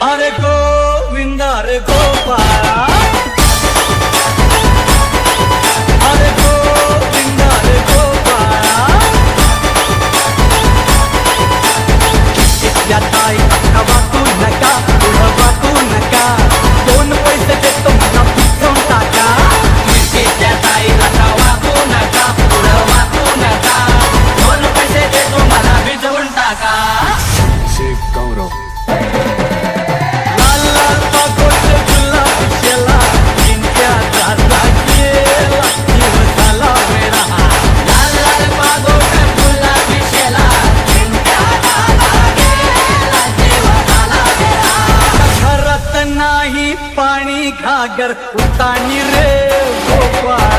अरे गोविंदा रे गोपाळा, अरे गोविंदा रे गोपाळा, इथल्या ताईला वाकू नका, पुढं वाकू नका, दोन पैसे देतो मला भिजवून टाका. इथल्या ताईला वाकू नका, पुढं वाकू नका, दोन पैसे देतो मला भिजवून टाका. शेख गौरव नाही पाणी घागर उतानी रे गोपाळ.